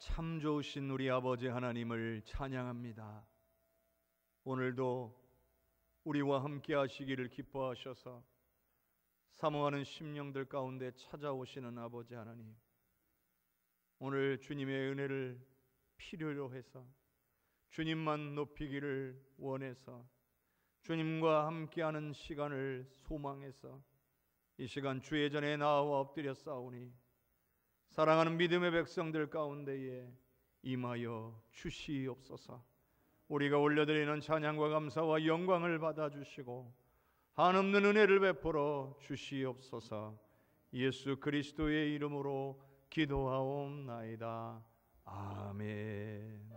참 좋으신 우리 아버지 하나님을 찬양합니다. 오늘도 우리와 함께 하시기를 기뻐하셔서 사모하는 심령들 가운데 찾아오시는 아버지 하나님, 오늘 주님의 은혜를 필요로 해서 주님만 높이기를 원해서 주님과 함께하는 시간을 소망해서 이 시간 주의 전에 나와 엎드려 싸우니 사랑하는 믿음의 백성들 가운데에 임하여 주시옵소서. 우리가 올려드리는 찬양과 감사와 영광을 받아주시고 한없는 은혜를 베풀어 주시옵소서. 예수 그리스도의 이름으로 기도하옵나이다. 아멘.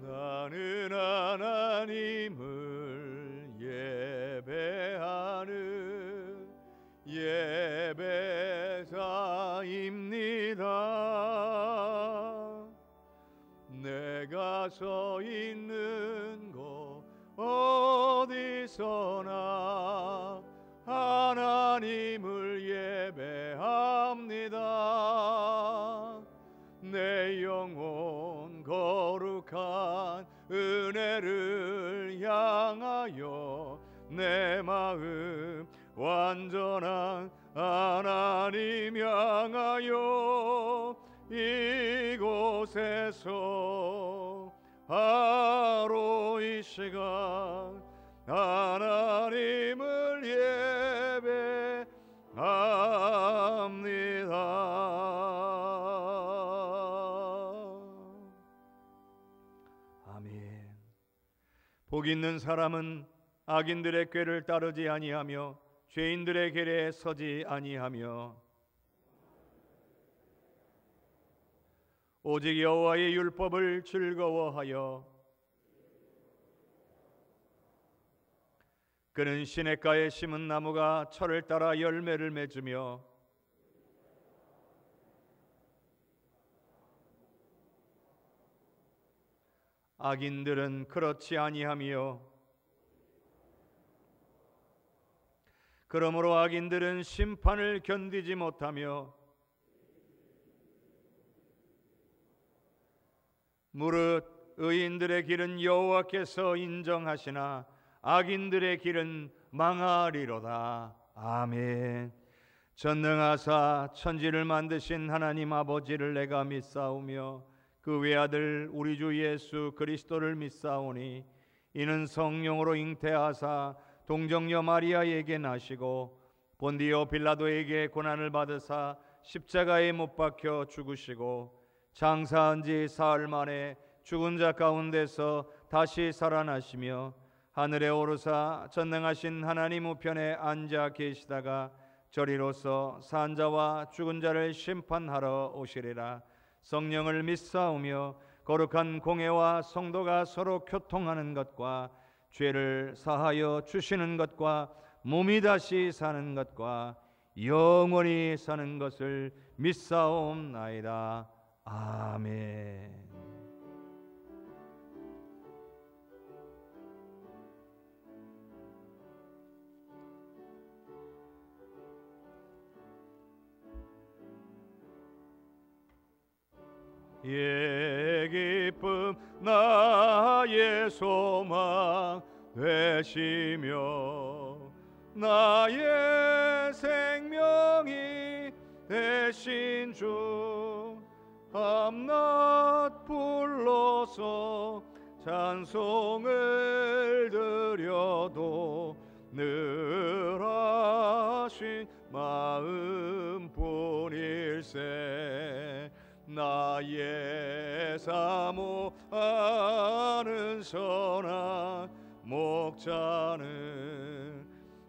나는 하나님을 예배하는 예배자입니다. 내가 서 있는 곳 어디서나 하나님을 예배합니다. 내 영혼 거룩한 은혜를 향하여 내 마음 완전한 하나님 향하여 이곳에서 하루 이 시간 하나님을 예배합니다. 아멘. 복 있는 사람은 악인들의 꾀를 따르지 아니하며 죄인들의 길에 서지 아니하며 오직 여호와의 율법을 즐거워하여 그는 시냇가에 심은 나무가 철을 따라 열매를 맺으며 악인들은 그렇지 아니하며 그러므로 악인들은 심판을 견디지 못하며 무릇 의인들의 길은 여호와께서 인정하시나 악인들의 길은 망하리로다. 아멘. 전능하사 천지를 만드신 하나님 아버지를 내가 믿사오며 그 외아들 우리 주 예수 그리스도를 믿사오니 이는 성령으로 잉태하사 동정녀 마리아에게 나시고 본디오 빌라도에게 고난을 받으사 십자가에 못 박혀 죽으시고 장사한 지 사흘 만에 죽은 자 가운데서 다시 살아나시며 하늘에 오르사 전능하신 하나님 우편에 앉아 계시다가 저리로서 산 자와 죽은 자를 심판하러 오시리라. 성령을 믿사오며 거룩한 공회와 성도가 서로 교통하는 것과 죄를 사하여 주시는 것과 몸이 다시 사는 것과 영원히 사는 것을 믿사옵나이다. 아멘. 기쁨 나의 소망 되시며 나의 생명이 되신 주 밤낮 불러서 찬송을 드려도 늘 하신 마음뿐일세. 나의 사모하는 선한 목자는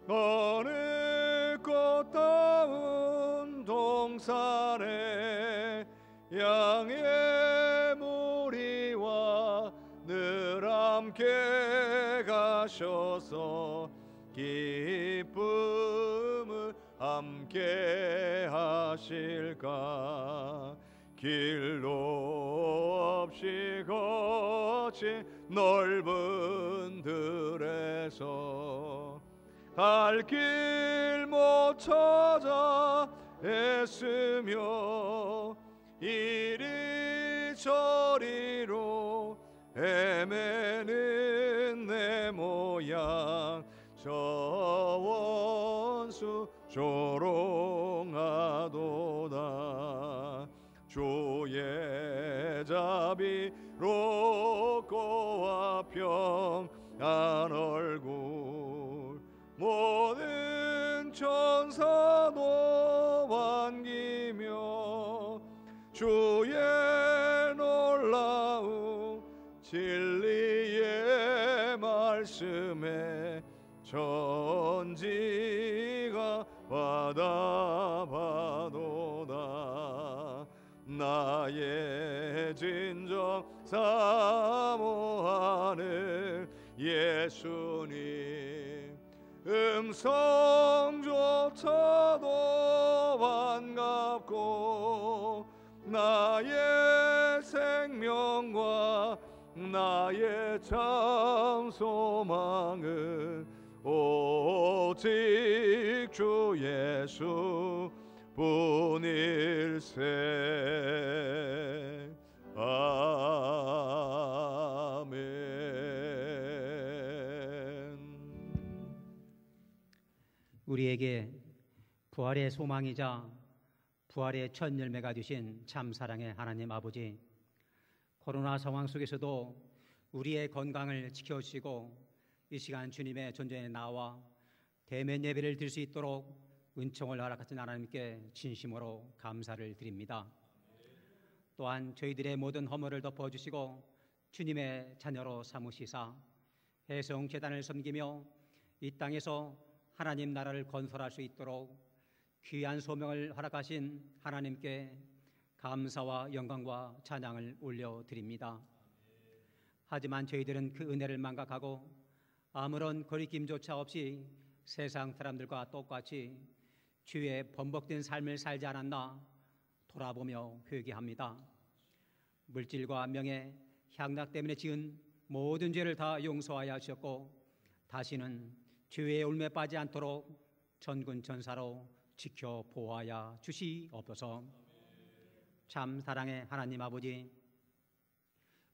어느 꽃다운 동산에 양의 무리와 늘 함께 가셔서 기쁨을 함께 하실까. 길로 없이 거친 넓은 들에서 갈 길 못 찾아 애쓰며 이리저리로 헤매는 내 모양 저 원수 조롱하도다. 주의 자비롭고와 평안 얼굴 모든 천사도 반기며 주의 놀라운 진리의 말씀에 천지가 받아봐도다. 나의 진정 사모하는 예수님 음성조차도 반갑고 나의 생명과 나의 참 소망은 오직 주 예수 뿐일세. 아멘. 우리에게 부활의 소망이자 부활의 첫 열매가 되신 참 사랑의 하나님 아버지, 코로나 상황 속에서도 우리의 건강을 지켜주시고 이 시간 주님의 존전에 나와 대면 예배를 드릴 수 있도록 은총을 허락하신 하나님께 진심으로 감사를 드립니다. 또한 저희들의 모든 허물을 덮어주시고 주님의 자녀로 삼으시사 해성재단을 섬기며 이 땅에서 하나님 나라를 건설할 수 있도록 귀한 소명을 허락하신 하나님께 감사와 영광과 찬양을 올려드립니다. 하지만 저희들은 그 은혜를 망각하고 아무런 거리낌조차 없이 세상 사람들과 똑같이 주의 번복된 삶을 살지 않았나 돌아보며 회개합니다. 물질과 명예, 향락 때문에 지은 모든 죄를 다 용서하여 주셨고 다시는 죄의 울매 빠지지 않도록 전군 전사로 지켜 보호하여 주시옵소서. 참 사랑의 하나님 아버지,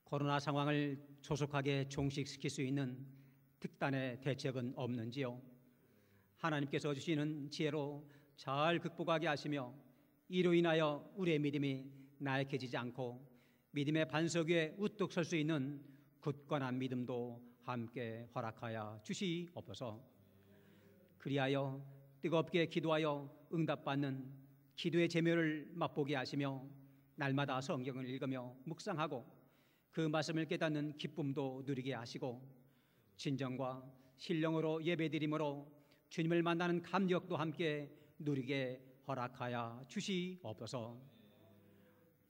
코로나 상황을 조속하게 종식시킬 수 있는 특단의 대책은 없는지요? 하나님께서 주시는 지혜로 잘 극복하게 하시며 이로 인하여 우리의 믿음이 나약해지지 않고 믿음의 반석 위에 우뚝 설 수 있는 굳건한 믿음도 함께 허락하여 주시옵소서. 그리하여 뜨겁게 기도하여 응답받는 기도의 재미를 맛보게 하시며 날마다 성경을 읽으며 묵상하고 그 말씀을 깨닫는 기쁨도 누리게 하시고 진정과 신령으로 예배드림으로 주님을 만나는 감격도 함께 누리게 허락하여 주시옵소서.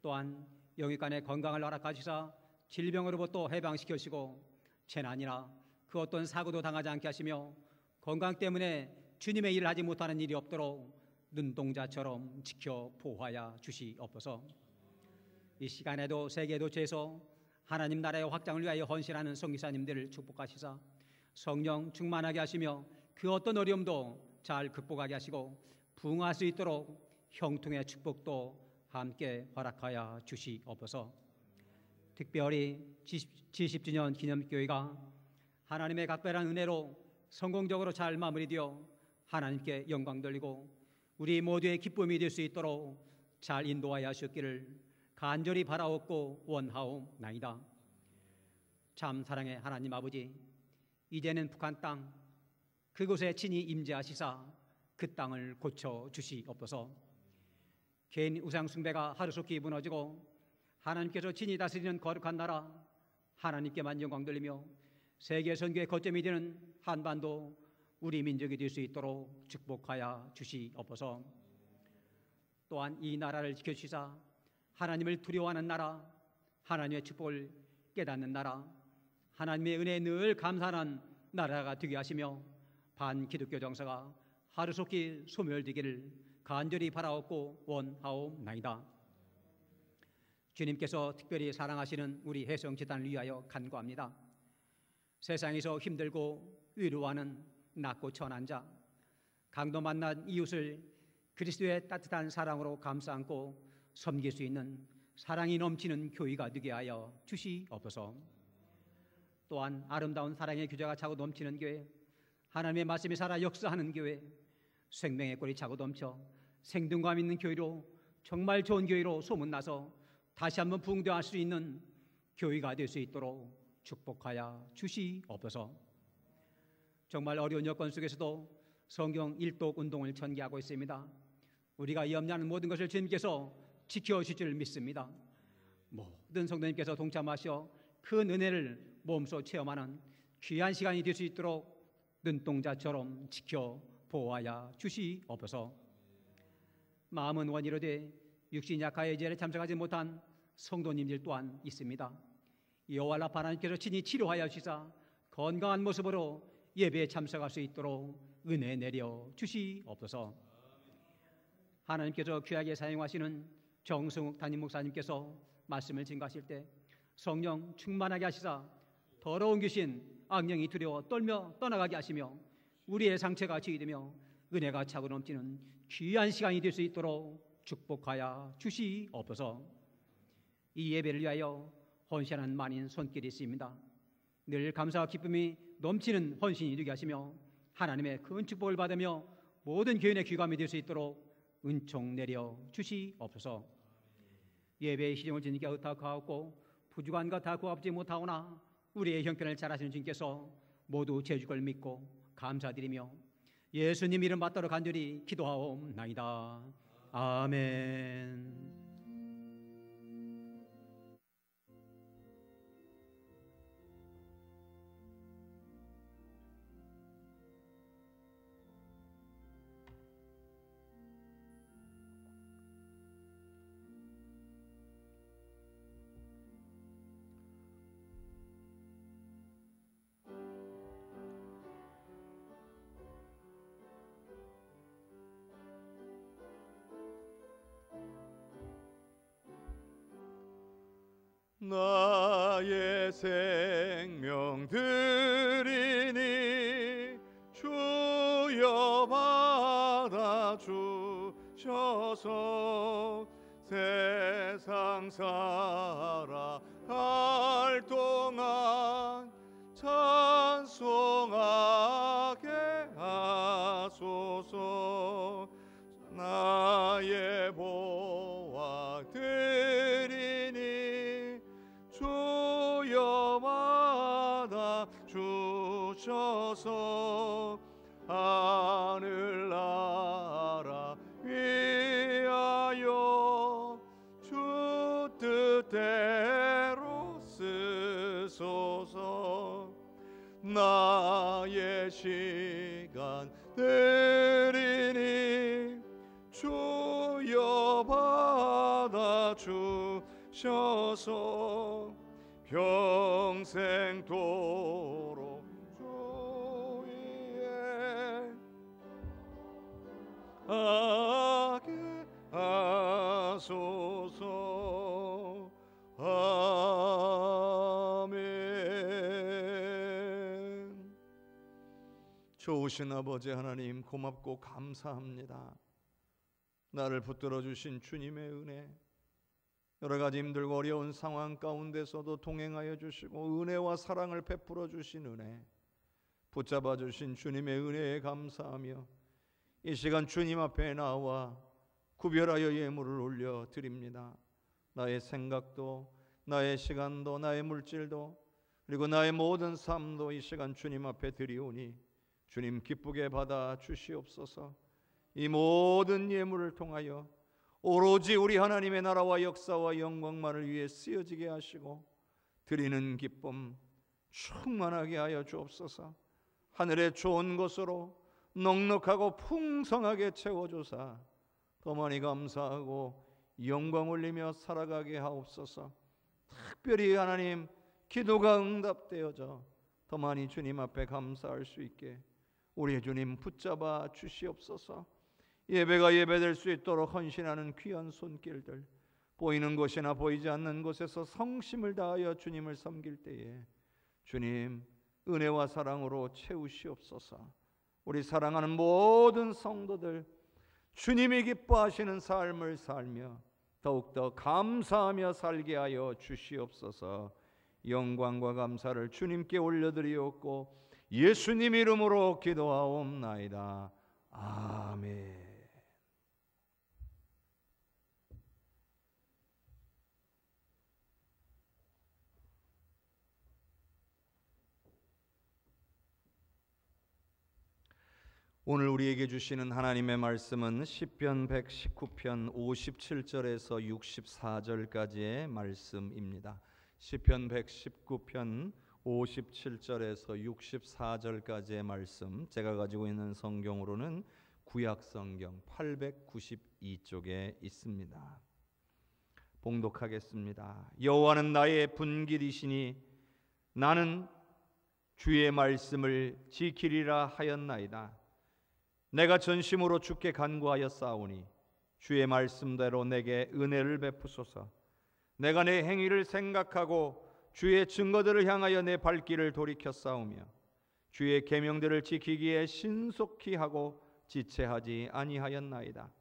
또한 영육간의 건강을 허락하시사 질병으로부터 해방시켜주시고 재난이나 그 어떤 사고도 당하지 않게 하시며 건강 때문에 주님의 일을 하지 못하는 일이 없도록 눈동자처럼 지켜 보호하여 주시옵소서. 이 시간에도 세계 도처에서 하나님 나라의 확장을 위하여 헌신하는 선교사님들을 축복하시사 성령 충만하게 하시며 그 어떤 어려움도 잘 극복하게 하시고 부응할 수 있도록 형통의 축복도 함께 허락하여 주시옵소서. 특별히 70주년 기념교회가 하나님의 각별한 은혜로 성공적으로 잘 마무리되어 하나님께 영광 돌리고 우리 모두의 기쁨이 될 수 있도록 잘 인도하여 하셨기를 간절히 바라옵고 원하옵나이다. 참 사랑의 하나님 아버지, 이제는 북한 땅 그곳에 친히 임재하시사 그 땅을 고쳐 주시옵소서. 개인 우상 숭배가 하루속히 무너지고 하나님께서 친히 다스리는 거룩한 나라 하나님께만 영광 돌리며 세계 선교의 거점이 되는 한반도 우리 민족이 될 수 있도록 축복하여 주시옵소서. 또한 이 나라를 지켜주시사 하나님을 두려워하는 나라, 하나님의 축복을 깨닫는 나라, 하나님의 은혜에 늘 감사하는 나라가 되게 하시며 반기독교 정서가 하루속히 소멸되기를 간절히 바라옵고 원하옵나이다. 주님께서 특별히 사랑하시는 우리 해성재단을 위하여 간구합니다. 세상에서 힘들고 위로하는 낮고 천한 자, 강도 만난 이웃을 그리스도의 따뜻한 사랑으로 감싸 안고 섬길 수 있는 사랑이 넘치는 교회가 되게 하여 주시옵소서. 또한 아름다운 사랑의 규제가 차고 넘치는 교회, 하나님의 말씀이 살아 역사하는 교회, 생명의 꿀이 차고 넘쳐 생동감 있는 교회로, 정말 좋은 교회로 소문나서 다시 한번 부흥되어할 수 있는 교회가 될 수 있도록 축복하여 주시옵소서. 정말 어려운 여건 속에서도 성경 일독 운동을 전개하고 있습니다. 우리가 염려하는 모든 것을 주님께서 지켜주실 줄 믿습니다. 모든 성도님께서 동참하셔 그 은혜를 몸소 체험하는 귀한 시간이 될 수 있도록 눈동자처럼 지켜 보호하여 주시옵소서. 마음은 원이로되 육신이 약하여 예제에 참석하지 못한 성도님들 또한 있습니다. 여호와 라파 하나님께서 친히 치료하여 주시사 건강한 모습으로 예배에 참석할 수 있도록 은혜 내려 주시옵소서. 하나님께서 귀하게 사용하시는 정승욱 담임 목사님께서 말씀을 증거하실 때 성령 충만하게 하시사 더러운 귀신 악령이 두려워 떨며 떠나가게 하시며 우리의 상처가 치유되며 은혜가 차고 넘치는 귀한 시간이 될 수 있도록 축복하여 주시옵소서. 이 예배를 위하여 헌신하는 많은 손길이 있습니다. 늘 감사와 기쁨이 넘치는 헌신이 되게 하시며 하나님의 큰 축복을 받으며 모든 교인의 귀감이 될 수 있도록 은총 내려 주시옵소서. 예배의 시정을 주님께 의탁하옵고 부족한 것 다 구합지 못하오나 우리의 형편을 잘 아시는 주님께서 모두 제주를 믿고 감사드리며 예수님 이름 받도록 간절히 기도하옵나이다. 아멘. 나의 생명 드리니 주여 받아주셔서 세상 살아갈 동안 찬송하게 하소서. 나의 보약 드리니 주여 받아 주셔서 하늘나라 위하여 주 뜻대로 쓰소서. 나의 시간 드리니 주여 받아 주셔서 평생도록 주 위에 하게 하소서. 아멘. 좋으신 아버지 하나님, 고맙고 감사합니다. 나를 붙들어 주신 주님의 은혜, 여러 가지 힘들고 어려운 상황 가운데서도 동행하여 주시고 은혜와 사랑을 베풀어 주신 은혜, 붙잡아 주신 주님의 은혜에 감사하며 이 시간 주님 앞에 나와 구별하여 예물을 올려 드립니다. 나의 생각도, 나의 시간도, 나의 물질도, 그리고 나의 모든 삶도 이 시간 주님 앞에 드리오니 주님 기쁘게 받아 주시옵소서. 이 모든 예물을 통하여 오로지 우리 하나님의 나라와 역사와 영광만을 위해 쓰여지게 하시고 드리는 기쁨 충만하게 하여 주옵소서. 하늘의 좋은 것으로 넉넉하고 풍성하게 채워주사 더 많이 감사하고 영광 올리며 살아가게 하옵소서. 특별히 하나님 기도가 응답되어져 더 많이 주님 앞에 감사할 수 있게 우리 주님 붙잡아 주시옵소서. 예배가 예배될 수 있도록 헌신하는 귀한 손길들, 보이는 곳이나 보이지 않는 곳에서 성심을 다하여 주님을 섬길 때에 주님 은혜와 사랑으로 채우시옵소서. 우리 사랑하는 모든 성도들 주님이 기뻐하시는 삶을 살며 더욱더 감사하며 살게 하여 주시옵소서. 영광과 감사를 주님께 올려드리옵고 예수님 이름으로 기도하옵나이다. 아멘. 오늘 우리에게 주시는 하나님의 말씀은 시편 119편 57절에서 64절까지의 말씀입니다. 시편 119편 57절에서 64절까지의 말씀, 제가 가지고 있는 성경으로는 구약성경 892쪽에 있습니다. 봉독하겠습니다. 여호와는 나의 분길이시니 나는 주의 말씀을 지키리라 하였나이다. 내가 전심으로 주께 간구하여 싸우니 주의 말씀대로 내게 은혜를 베푸소서. 내가 내 행위를 생각하고 주의 증거들을 향하여 내 발길을 돌이켜 싸우며 주의 계명들을 지키기에 신속히 하고 지체하지 아니하였나이다.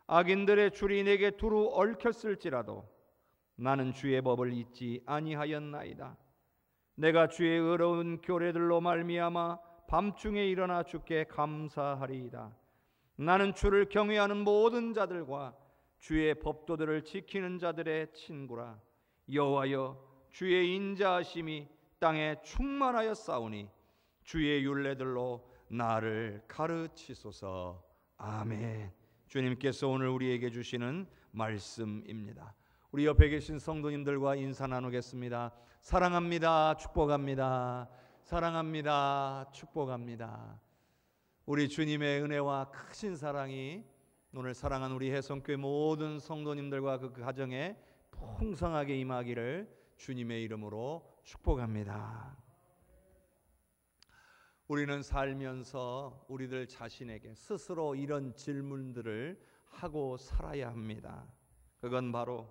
악인들의 줄이 내게 두루 얽혔을지라도 나는 주의 법을 잊지 아니하였나이다. 내가 주의 의로운 교례들로 말미암아 밤중에 일어나 주께 감사하리이다. 나는 주를 경외하는 모든 자들과 주의 법도들을 지키는 자들의 친구라. 여호와여, 주의 인자하심이 땅에 충만하여 싸우니 주의 율례들로 나를 가르치소서. 아멘. 주님께서 오늘 우리에게 주시는 말씀입니다. 우리 옆에 계신 성도님들과 인사 나누겠습니다. 사랑합니다. 축복합니다. 사랑합니다. 축복합니다. 우리 주님의 은혜와 크신 사랑이 오늘 사랑하는 우리 해성교회 모든 성도님들과 그 가정에 풍성하게 임하기를 주님의 이름으로 축복합니다. 우리는 살면서 우리들 자신에게 스스로 이런 질문들을 하고 살아야 합니다. 그건 바로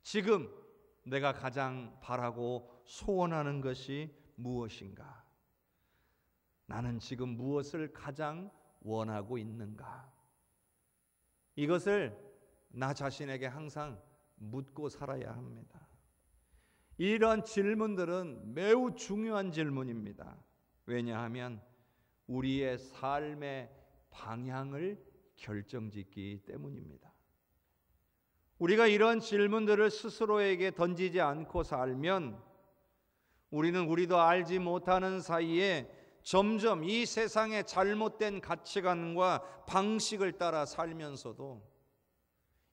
지금 내가 가장 바라고 소원하는 것이 무엇인가? 나는 지금 무엇을 가장 원하고 있는가? 이것을 나 자신에게 항상 묻고 살아야 합니다. 이런 질문들은 매우 중요한 질문입니다. 왜냐하면 우리의 삶의 방향을 결정짓기 때문입니다. 우리가 이런 질문들을 스스로에게 던지지 않고 살면 우리도 알지 못하는 사이에 점점 이 세상의 잘못된 가치관과 방식을 따라 살면서도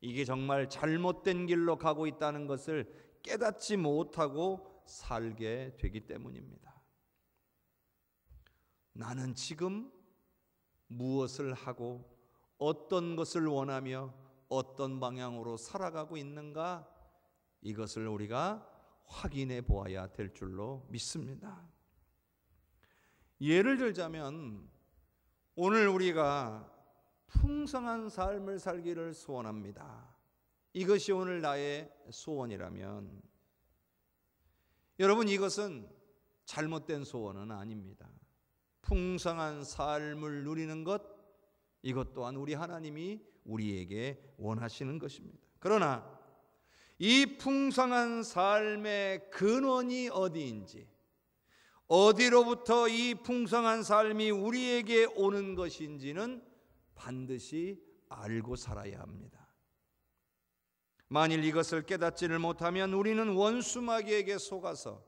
이게 정말 잘못된 길로 가고 있다는 것을 깨닫지 못하고 살게 되기 때문입니다. 나는 지금 무엇을 하고 어떤 것을 원하며 어떤 방향으로 살아가고 있는가? 이것을 우리가 확인해 보아야 될 줄로 믿습니다. 예를 들자면 오늘 우리가 풍성한 삶을 살기를 소원합니다. 이것이 오늘 나의 소원이라면 여러분, 이것은 잘못된 소원은 아닙니다. 풍성한 삶을 누리는 것, 이것 또한 우리 하나님이 우리에게 원하시는 것입니다. 그러나 이 풍성한 삶의 근원이 어디인지, 어디로부터 이 풍성한 삶이 우리에게 오는 것인지는 반드시 알고 살아야 합니다. 만일 이것을 깨닫지를 못하면 우리는 원수마귀에게 속아서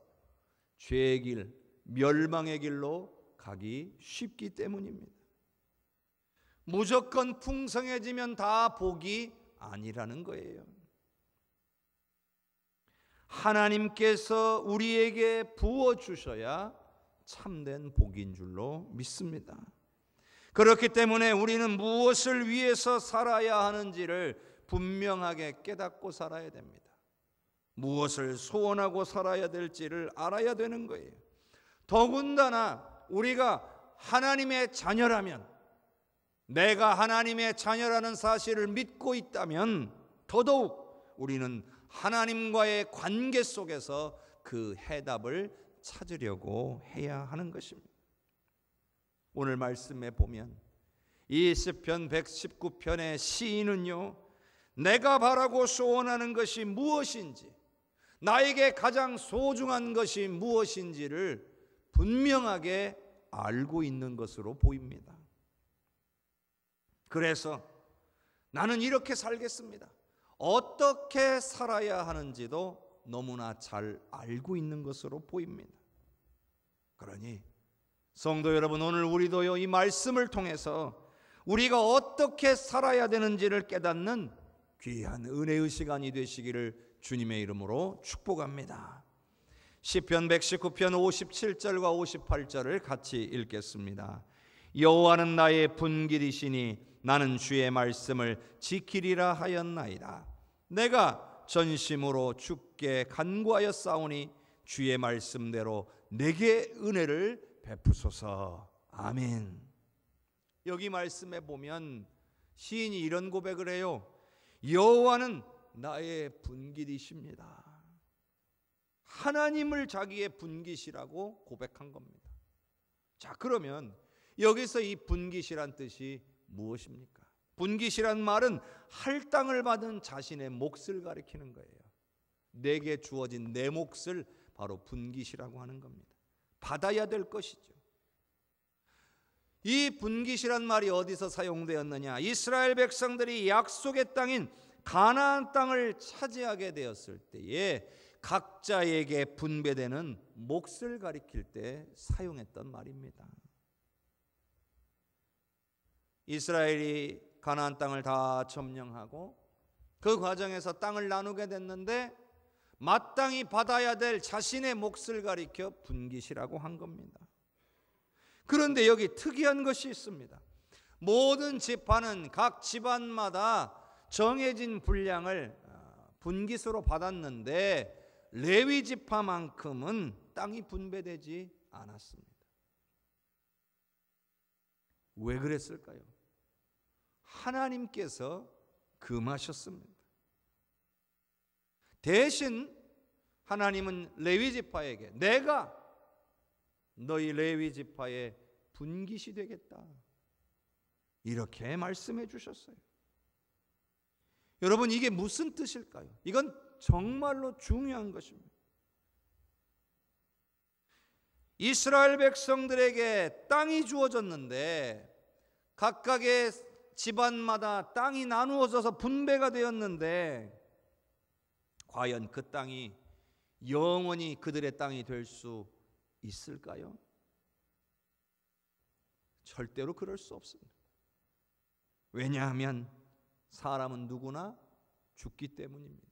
죄의 길, 멸망의 길로 가기 쉽기 때문입니다. 무조건 풍성해지면 다 복이 아니라는 거예요. 하나님께서 우리에게 부어주셔야 참된 복인 줄로 믿습니다. 그렇기 때문에 우리는 무엇을 위해서 살아야 하는지를 분명하게 깨닫고 살아야 됩니다. 무엇을 소원하고 살아야 될지를 알아야 되는 거예요. 더군다나 우리가 하나님의 자녀라면, 내가 하나님의 자녀라는 사실을 믿고 있다면 더더욱 우리는 하나님과의 관계 속에서 그 해답을 찾으려고 해야 하는 것입니다. 오늘 말씀에 보면 이 시편 119편의 시인은요, 내가 바라고 소원하는 것이 무엇인지, 나에게 가장 소중한 것이 무엇인지를 분명하게 알고 있는 것으로 보입니다. 그래서 나는 이렇게 살겠습니다, 어떻게 살아야 하는지도 너무나 잘 알고 있는 것으로 보입니다. 그러니 성도 여러분, 오늘 우리도요, 이 말씀을 통해서 우리가 어떻게 살아야 되는지를 깨닫는 귀한 은혜의 시간이 되시기를 주님의 이름으로 축복합니다. 시편 119편 57절과 58절을 같이 읽겠습니다. 여호와는 나의 분길이시니 나는 주의 말씀을 지키리라 하였나이다. 내가 전심으로 주께 간구하여 싸우니 주의 말씀대로 내게 은혜를 베푸소서. 아멘. 여기 말씀에 보면 시인이 이런 고백을 해요. 여호와는 나의 분길이십니다. 하나님을 자기의 분깃이라고 고백한 겁니다. 자, 그러면 여기서 이 분깃이란 뜻이 무엇입니까? 분깃이란 말은 할당을 받은 자신의 몫을 가리키는 거예요. 내게 주어진 내 몫을 바로 분깃이라고 하는 겁니다. 받아야 될 것이죠. 이 분깃이란 말이 어디서 사용되었느냐? 이스라엘 백성들이 약속의 땅인 가나안 땅을 차지하게 되었을 때에 각자에게 분배되는 몫을 가리킬 때 사용했던 말입니다. 이스라엘이 가나안 땅을 다 점령하고 그 과정에서 땅을 나누게 됐는데 마땅히 받아야 될 자신의 몫을 가리켜 분깃이라고 한 겁니다. 그런데 여기 특이한 것이 있습니다. 모든 지파는 각 집안마다 정해진 분량을 분깃으로 받았는데 레위 지파만큼은 땅이 분배되지 않았습니다. 왜 그랬을까요? 하나님께서 금하셨습니다. 대신 하나님은 레위 지파에게 내가 너희 레위 지파의 분깃이 되겠다, 이렇게 말씀해 주셨어요. 여러분, 이게 무슨 뜻일까요? 이건 정말로 중요한 것입니다. 이스라엘 백성들에게 땅이 주어졌는데 각각의 집안마다 땅이 나누어져서 분배가 되었는데 과연 그 땅이 영원히 그들의 땅이 될 수 있을까요? 절대로 그럴 수 없습니다. 왜냐하면 사람은 누구나 죽기 때문입니다.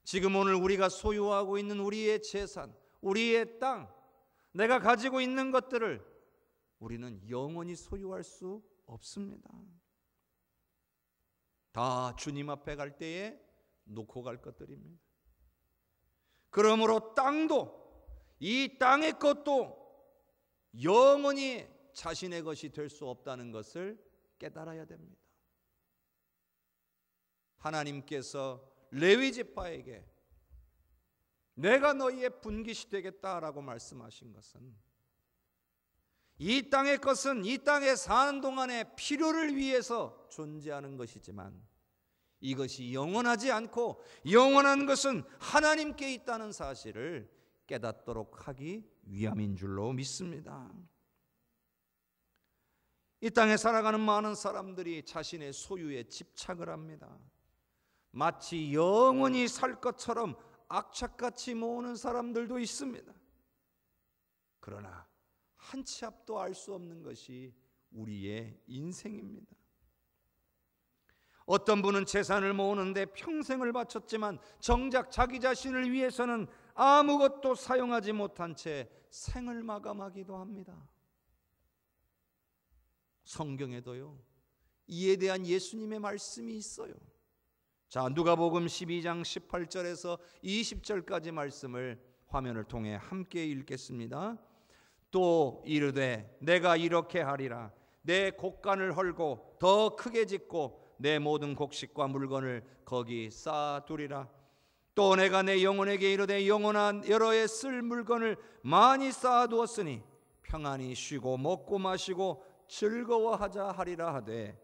지금 오늘 우리가 소유하고 있는 우리의 재산, 우리의 땅, 내가 가지고 있는 것들을 우리는 영원히 소유할 수 없습니다. 다 주님 앞에 갈 때에 놓고 갈 것들입니다. 그러므로 땅도, 이 땅의 것도 영원히 자신의 것이 될 수 없다는 것을 깨달아야 됩니다. 하나님께서 레위 지파에게 내가 너희의 분깃이 되겠다라고 말씀하신 것은 이 땅의 것은 이 땅에 사는 동안의 필요를 위해서 존재하는 것이지만 이것이 영원하지 않고 영원한 것은 하나님께 있다는 사실을 깨닫도록 하기 위함인 줄로 믿습니다. 이 땅에 살아가는 많은 사람들이 자신의 소유에 집착을 합니다. 마치 영원히 살 것처럼 악착같이 모으는 사람들도 있습니다. 그러나 한 치 앞도 알 수 없는 것이 우리의 인생입니다. 어떤 분은 재산을 모으는데 평생을 바쳤지만 정작 자기 자신을 위해서는 아무것도 사용하지 못한 채 생을 마감하기도 합니다. 성경에도요, 이에 대한 예수님의 말씀이 있어요. 자, 누가복음 12장 18절에서 20절까지 말씀을 화면을 통해 함께 읽겠습니다. 또 이르되 내가 이렇게 하리라. 내 곡간을 헐고 더 크게 짓고 내 모든 곡식과 물건을 거기 쌓아두리라. 또 내가 내 영혼에게 이르되 영혼아 여러 해 쓸 물건을 많이 쌓아두었으니 평안히 쉬고 먹고 마시고 즐거워하자 하리라 하되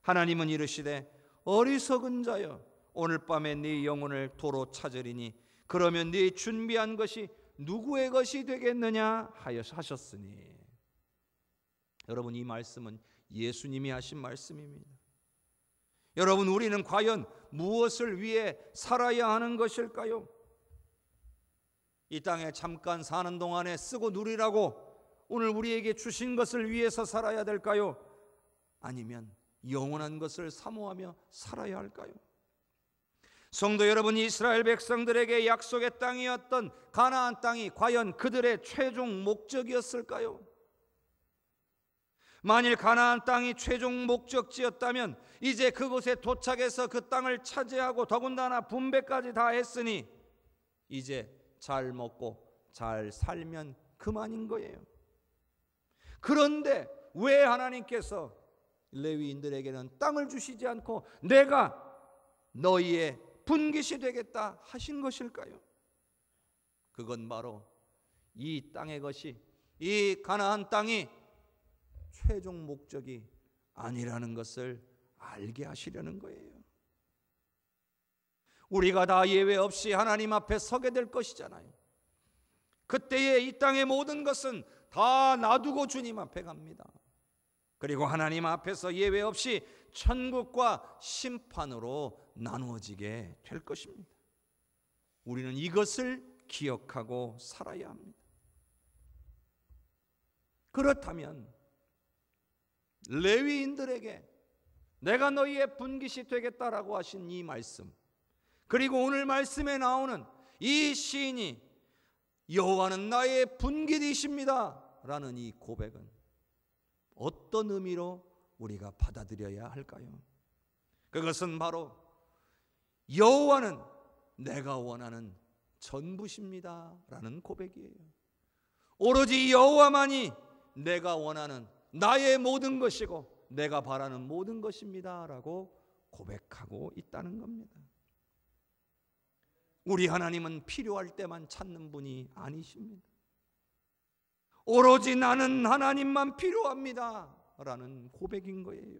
하나님은 이르시되 어리석은 자여 오늘 밤에 네 영혼을 도로 찾으리니 그러면 네 준비한 것이 누구의 것이 되겠느냐 하셨으니. 여러분, 이 말씀은 예수님이 하신 말씀입니다. 여러분, 우리는 과연 무엇을 위해 살아야 하는 것일까요? 이 땅에 잠깐 사는 동안에 쓰고 누리라고 오늘 우리에게 주신 것을 위해서 살아야 될까요? 아니면 영원한 것을 사모하며 살아야 할까요? 성도 여러분, 이스라엘 백성들에게 약속의 땅이었던 가나안 땅이 과연 그들의 최종 목적이었을까요? 만일 가나안 땅이 최종 목적지였다면 이제 그곳에 도착해서 그 땅을 차지하고 더군다나 분배까지 다 했으니 이제 잘 먹고 잘 살면 그만인 거예요. 그런데 왜 하나님께서 레위인들에게는 땅을 주시지 않고 내가 너희의 분깃이 되겠다 하신 것일까요? 그건 바로 이 땅의 것이, 이 가나안 땅이 최종 목적이 아니라는 것을 알게 하시려는 거예요. 우리가 다 예외 없이 하나님 앞에 서게 될 것이잖아요. 그때에 이 땅의 모든 것은 다 놔두고 주님 앞에 갑니다. 그리고 하나님 앞에서 예외 없이 천국과 심판으로 나누어지게 될 것입니다. 우리는 이것을 기억하고 살아야 합니다. 그렇다면 레위인들에게 내가 너희의 분깃이 되겠다라고 하신 이 말씀, 그리고 오늘 말씀에 나오는 이 시인이 여호와는 나의 분깃이십니다 라는 이 고백은 어떤 의미로 우리가 받아들여야 할까요? 그것은 바로 여호와는 내가 원하는 전부십니다 라는 고백이에요. 오로지 여호와만이 내가 원하는 나의 모든 것이고 내가 바라는 모든 것입니다 라고 고백하고 있다는 겁니다. 우리 하나님은 필요할 때만 찾는 분이 아니십니다. 오로지 나는 하나님만 필요합니다 라는 고백인 거예요.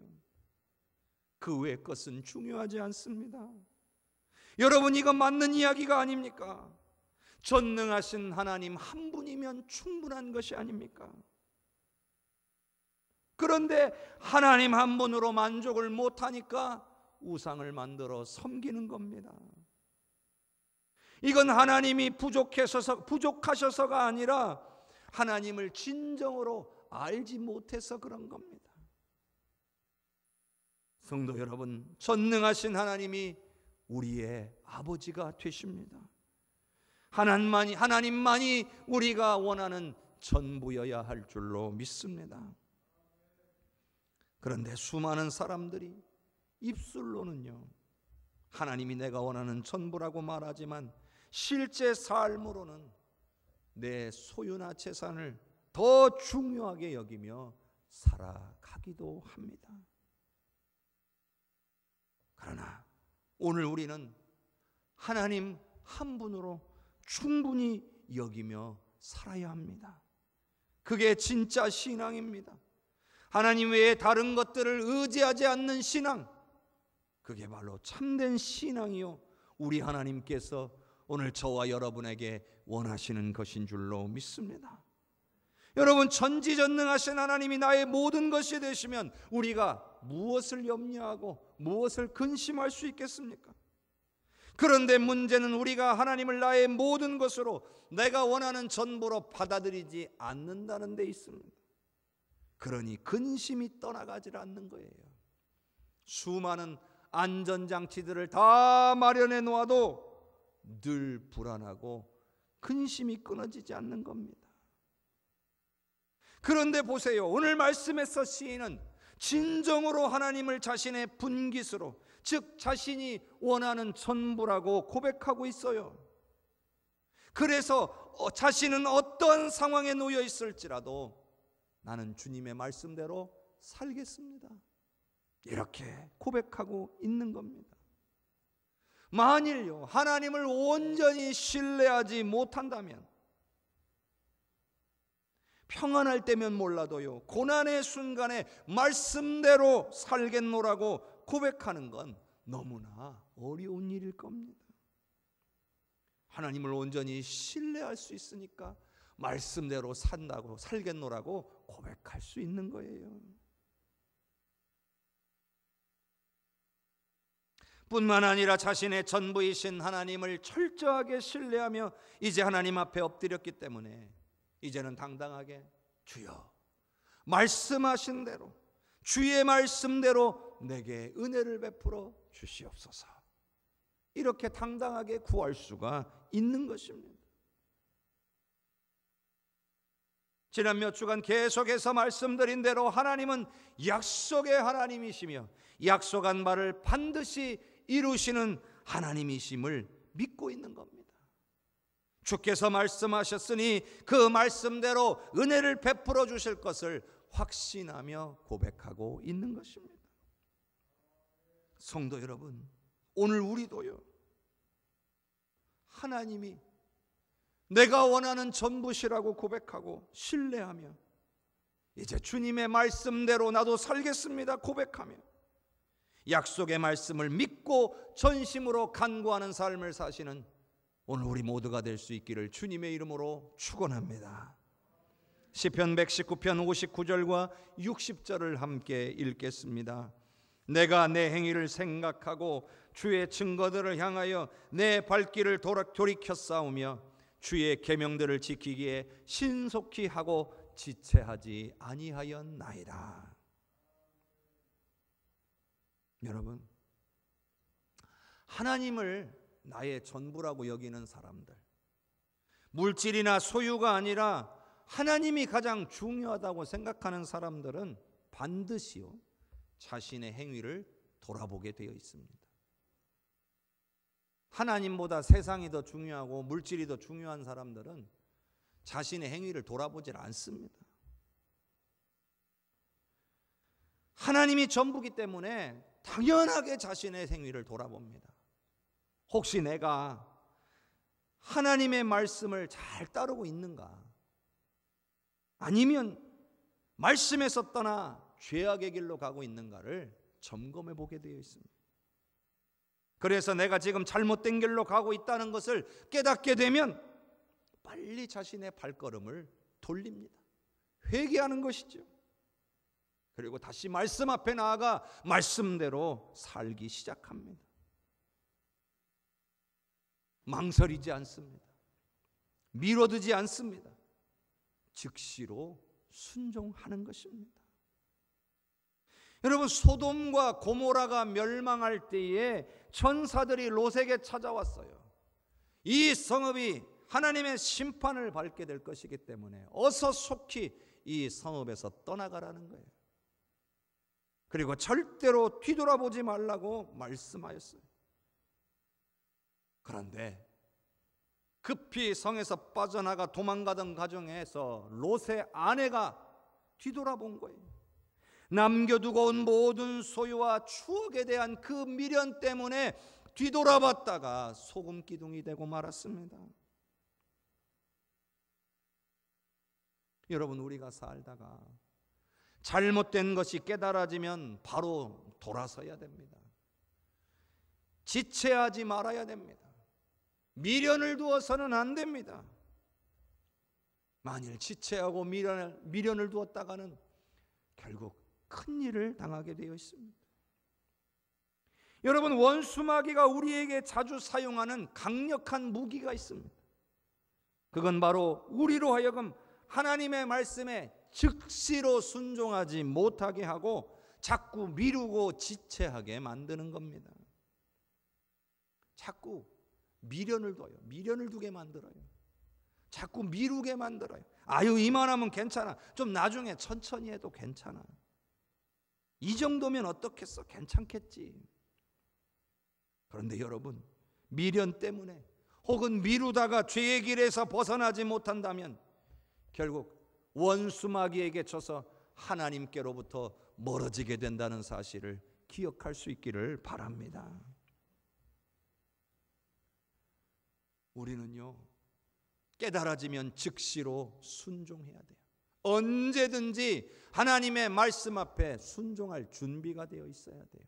그 외의 것은 중요하지 않습니다. 여러분, 이거 맞는 이야기가 아닙니까? 전능하신 하나님 한 분이면 충분한 것이 아닙니까? 그런데 하나님 한 분으로 만족을 못하니까 우상을 만들어 섬기는 겁니다. 이건 하나님이 부족하셔서가 아니라 하나님을 진정으로 알지 못해서 그런 겁니다. 성도 여러분, 전능하신 하나님이 우리의 아버지가 되십니다. 하나님만이 우리가 원하는 전부여야 할 줄로 믿습니다. 그런데 수많은 사람들이 입술로는요, 하나님이 내가 원하는 전부라고 말하지만 실제 삶으로는 내 소유나 재산을 더 중요하게 여기며 살아가기도 합니다. 그러나 오늘 우리는 하나님 한 분으로 충분히 여기며 살아야 합니다. 그게 진짜 신앙입니다. 하나님 외에 다른 것들을 의지하지 않는 신앙, 그게 바로 참된 신앙이요, 우리 하나님께서 오늘 저와 여러분에게 원하시는 것인 줄로 믿습니다. 여러분, 전지전능하신 하나님이 나의 모든 것이 되시면 우리가 무엇을 염려하고 무엇을 근심할 수 있겠습니까? 그런데 문제는 우리가 하나님을 나의 모든 것으로 내가 원하는 전부로 받아들이지 않는다는 데 있습니다. 그러니 근심이 떠나가지 않는 거예요. 수많은 안전장치들을 다 마련해 놓아도 늘 불안하고 근심이 끊어지지 않는 겁니다. 그런데 보세요, 오늘 말씀에서 시인은 진정으로 하나님을 자신의 분깃으로, 즉 자신이 원하는 전부라고 고백하고 있어요. 그래서 자신은 어떤 상황에 놓여 있을지라도 나는 주님의 말씀대로 살겠습니다, 이렇게 고백하고 있는 겁니다. 만일요 하나님을 온전히 신뢰하지 못한다면, 평안할 때면 몰라도요 고난의 순간에 말씀대로 살겠노라고 고백하는 건 너무나 어려운 일일 겁니다. 하나님을 온전히 신뢰할 수 있으니까 말씀대로 산다고 살겠노라고 고백할 수 있는 거예요. 뿐만 아니라 자신의 전부이신 하나님을 철저하게 신뢰하며 이제 하나님 앞에 엎드렸기 때문에 이제는 당당하게 주여 말씀하신 대로, 주의 말씀대로 내게 은혜를 베풀어 주시옵소서, 이렇게 당당하게 구할 수가 있는 것입니다. 지난 몇 주간 계속해서 말씀드린 대로 하나님은 약속의 하나님이시며 약속한 바를 반드시 이루시는 하나님이심을 믿고 있는 겁니다. 주께서 말씀하셨으니 그 말씀대로 은혜를 베풀어 주실 것을 확신하며 고백하고 있는 것입니다. 성도 여러분, 오늘 우리도요 하나님이 내가 원하는 전부시라고 고백하고 신뢰하며 이제 주님의 말씀대로 나도 살겠습니다 고백하며 약속의 말씀을 믿고 전심으로 간구하는 삶을 사시는 오늘 우리 모두가 될 수 있기를 주님의 이름으로 축원합니다. 시편 119편 59절과 60절을 함께 읽겠습니다. 내가 내 행위를 생각하고 주의 증거들을 향하여 내 발길을 돌이켜 싸우며 주의 계명들을 지키기에 신속히 하고 지체하지 아니하였나이다. 여러분, 하나님을 나의 전부라고 여기는 사람들, 물질이나 소유가 아니라 하나님이 가장 중요하다고 생각하는 사람들은 반드시요 자신의 행위를 돌아보게 되어 있습니다. 하나님보다 세상이 더 중요하고 물질이 더 중요한 사람들은 자신의 행위를 돌아보질 않습니다. 하나님이 전부기 때문에 당연하게 자신의 행위를 돌아봅니다. 혹시 내가 하나님의 말씀을 잘 따르고 있는가? 아니면 말씀에서 떠나 죄악의 길로 가고 있는가를 점검해 보게 되어 있습니다. 그래서 내가 지금 잘못된 길로 가고 있다는 것을 깨닫게 되면 빨리 자신의 발걸음을 돌립니다. 회개하는 것이죠. 그리고 다시 말씀 앞에 나아가 말씀대로 살기 시작합니다. 망설이지 않습니다. 미뤄두지 않습니다. 즉시로 순종하는 것입니다. 여러분, 소돔과 고모라가 멸망할 때에 천사들이 롯에게 찾아왔어요. 이 성읍이 하나님의 심판을 받게 될 것이기 때문에 어서 속히 이 성읍에서 떠나가라는 거예요. 그리고 절대로 뒤돌아보지 말라고 말씀하였어요. 그런데 급히 성에서 빠져나가 도망가던 과정에서 롯의 아내가 뒤돌아본 거예요. 남겨두고 온 모든 소유와 추억에 대한 그 미련 때문에 뒤돌아봤다가 소금 기둥이 되고 말았습니다. 여러분, 우리가 살다가 잘못된 것이 깨달아지면 바로 돌아서야 됩니다. 지체하지 말아야 됩니다. 미련을 두어서는 안 됩니다. 만일 지체하고 미련을 두었다가는 결국 큰 일을 당하게 되어 있습니다. 여러분, 원수마귀가 우리에게 자주 사용하는 강력한 무기가 있습니다. 그건 바로 우리로 하여금 하나님의 말씀에 즉시로 순종하지 못하게 하고 자꾸 미루고 지체하게 만드는 겁니다. 자꾸 미련을 둬요. 미련을 두게 만들어요. 자꾸 미루게 만들어요. 아유, 이만하면 괜찮아. 좀 나중에 천천히 해도 괜찮아. 이 정도면 어떻겠어? 괜찮겠지. 그런데 여러분, 미련 때문에 혹은 미루다가 죄의 길에서 벗어나지 못한다면 결국 원수마귀에게 져서 하나님께로부터 멀어지게 된다는 사실을 기억할 수 있기를 바랍니다. 우리는요, 깨달아지면 즉시로 순종해야 돼요. 언제든지 하나님의 말씀 앞에 순종할 준비가 되어 있어야 돼요.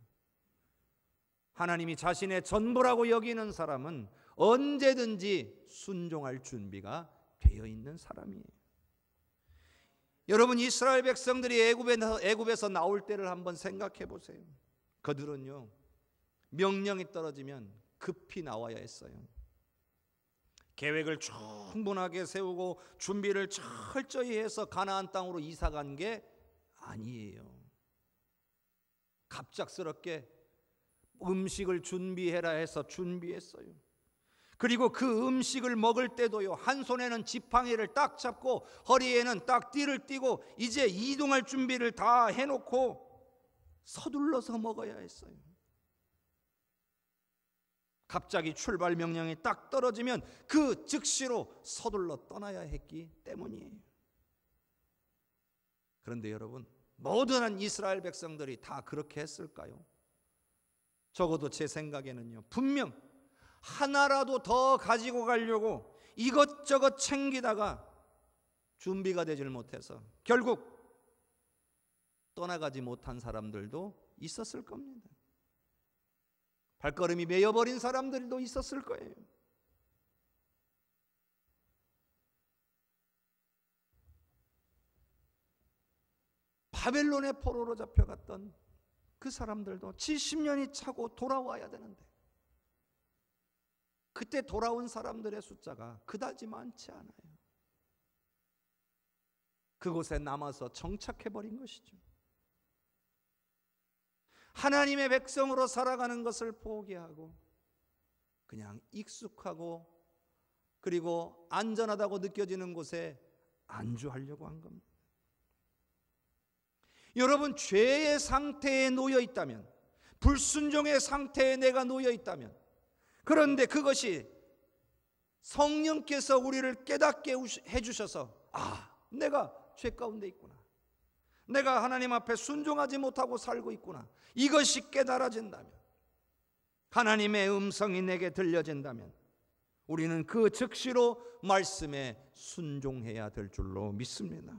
하나님이 자신의 전부라고 여기는 사람은 언제든지 순종할 준비가 되어 있는 사람이에요. 여러분, 이스라엘 백성들이 애굽에서 나올 때를 한번 생각해 보세요. 그들은요, 명령이 떨어지면 급히 나와야 했어요. 계획을 충분하게 세우고 준비를 철저히 해서 가나안 땅으로 이사간 게 아니에요. 갑작스럽게 음식을 준비해라 해서 준비했어요. 그리고 그 음식을 먹을 때도요, 한 손에는 지팡이를 딱 잡고 허리에는 딱 띠를 띠고 이제 이동할 준비를 다 해놓고 서둘러서 먹어야 했어요. 갑자기 출발 명령이 딱 떨어지면 그 즉시로 서둘러 떠나야 했기 때문이에요. 그런데 여러분, 모든 이스라엘 백성들이 다 그렇게 했을까요? 적어도 제 생각에는요, 분명 하나라도 더 가지고 가려고 이것저것 챙기다가 준비가 되질 못해서 결국 떠나가지 못한 사람들도 있었을 겁니다. 발걸음이 메어버린 사람들도 있었을 거예요. 바벨론의 포로로 잡혀갔던 그 사람들도 70년이 차고 돌아와야 되는데 그때 돌아온 사람들의 숫자가 그다지 많지 않아요. 그곳에 남아서 정착해버린 것이죠. 하나님의 백성으로 살아가는 것을 포기하고 그냥 익숙하고 그리고 안전하다고 느껴지는 곳에 안주하려고 한 겁니다. 여러분, 죄의 상태에 놓여 있다면, 불순종의 상태에 내가 놓여 있다면, 그런데 그것이 성령께서 우리를 깨닫게 해주셔서 내가 죄 가운데 있구나, 내가 하나님 앞에 순종하지 못하고 살고 있구나, 이것이 깨달아진다면, 하나님의 음성이 내게 들려진다면 우리는 그 즉시로 말씀에 순종해야 될 줄로 믿습니다.